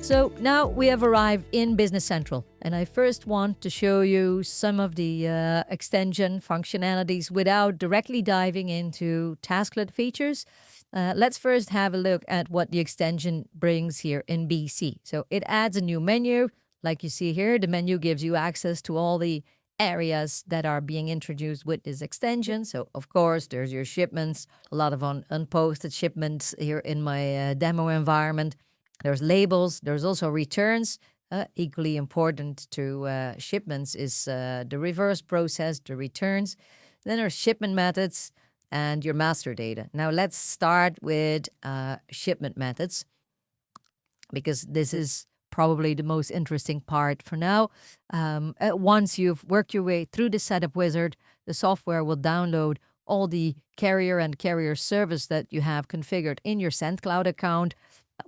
So now we have arrived in Business Central, and I first want to show you some of the extension functionalities without directly diving into Tasklet features. Let's first have a look at what the extension brings here in BC. So it adds a new menu. Like you see here, the menu gives you access to all the areas that are being introduced with this extension. So, of course, there's your shipments, a lot of unposted shipments here in my demo environment. There's labels. There's also returns. Equally important to shipments is the reverse process, the returns. Then there's shipment methods and your master data. Now let's start with shipment methods, because this is probably the most interesting part for now. Once you've worked your way through the setup wizard, the software will download all the carrier and carrier service that you have configured in your Sendcloud account.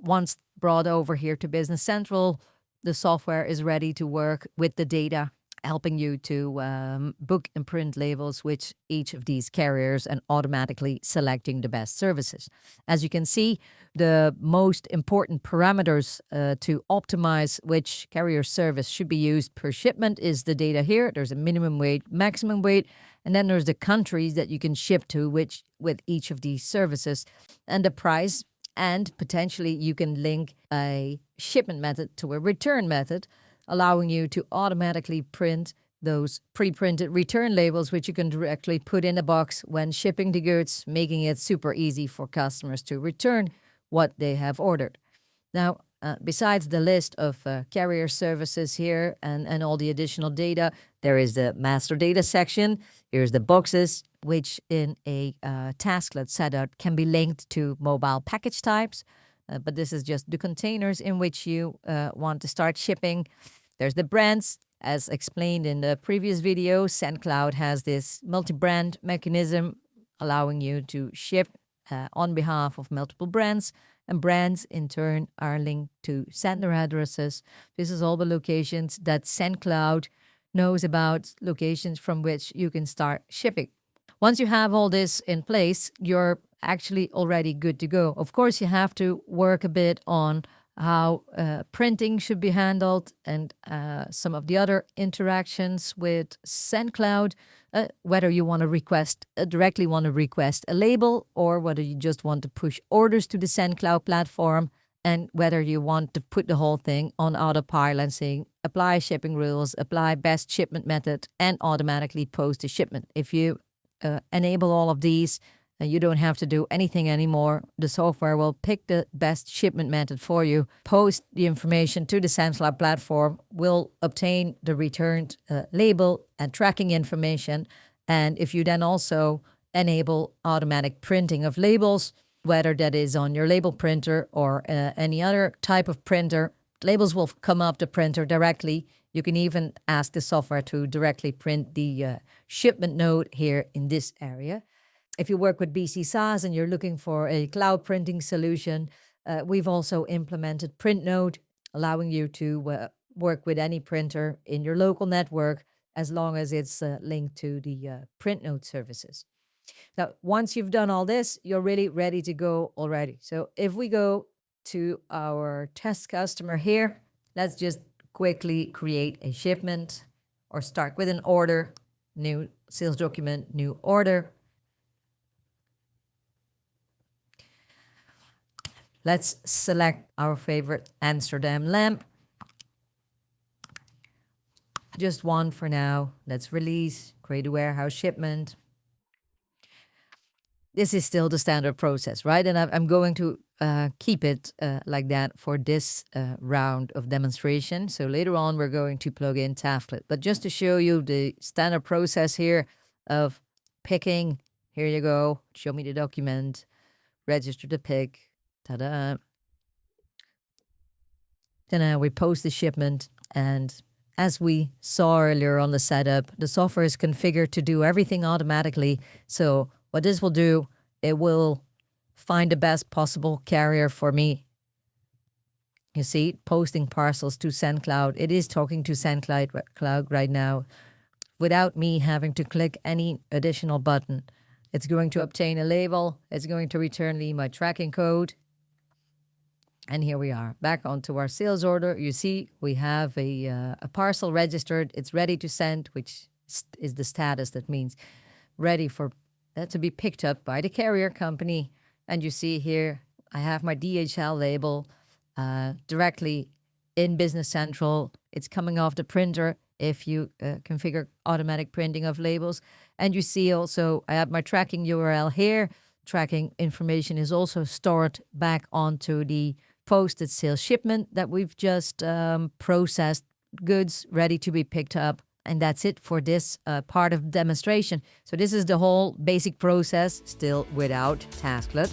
Once brought over here to Business Central, the software is ready to work with the data, helping you to book and print labels with each of these carriers and automatically selecting the best services. As you can see, the most important parameters to optimize which carrier service should be used per shipment is the data here. There's a minimum weight, maximum weight, and then there's the countries that you can ship to with each of these services and the price. And potentially you can link a shipment method to a return method, allowing you to automatically print those pre-printed return labels, which you can directly put in a box when shipping the goods, making it super easy for customers to return what they have ordered. Now, besides the list of carrier services here and all the additional data, there is the master data section. Here's the boxes, which in a Tasklet setup can be linked to mobile package types. But this is just the containers in which you want to start shipping. There's the brands. As explained in the previous video, Sendcloud has this multi-brand mechanism allowing you to ship on behalf of multiple brands. And brands, in turn, are linked to sender addresses. This is all the locations that Sendcloud knows about, locations from which you can start shipping. Once you have all this in place, you're actually already good to go. Of course, you have to work a bit on how printing should be handled and some of the other interactions with Sendcloud, whether you want to directly want to request a label, or whether you just want to push orders to the Sendcloud platform, and whether you want to put the whole thing on autopilot, saying apply shipping rules, apply best shipment method, and automatically post a shipment. If you enable all of these, you don't have to do anything anymore. The software will pick the best shipment method for you, post the information to the Sendcloud platform, will obtain the returned label and tracking information. And if you then also enable automatic printing of labels, whether that is on your label printer or any other type of printer, labels will come off the printer directly. You can even ask the software to directly print the shipment node here in this area. If you work with BC SaaS and you're looking for a cloud printing solution, we've also implemented PrintNode, allowing you to work with any printer in your local network as long as it's linked to the PrintNode services. Now, once you've done all this, you're really ready to go already. So if we go to our test customer here, let's just quickly create a shipment or start with an order, new sales document, new order. Let's select our favorite Amsterdam lamp. Just one for now. Let's release, create a warehouse shipment. This is still the standard process, right? And I'm going to keep it like that for this round of demonstration. So later on, we're going to plug in Tasklet. But just to show you the standard process here of picking, here you go, show me the document, register the pick. Ta-da. Then we post the shipment, and as we saw earlier on the setup, the software is configured to do everything automatically. So what this will do, it will find the best possible carrier for me. You see, posting parcels to Sendcloud. It is talking to Sendcloud right now without me having to click any additional button. It's going to obtain a label. It's going to return me my tracking code. And here we are back onto our sales order. You see, we have a parcel registered. It's ready to send, which is the status. That means ready for that to be picked up by the carrier company. And you see here, I have my DHL label directly in Business Central. It's coming off the printer if you configure automatic printing of labels. And you see also, I have my tracking URL here. Tracking information is also stored back onto the posted sales shipment that we've just processed, goods ready to be picked up. And that's it for this part of demonstration. So this is the whole basic process, still without Tasklet.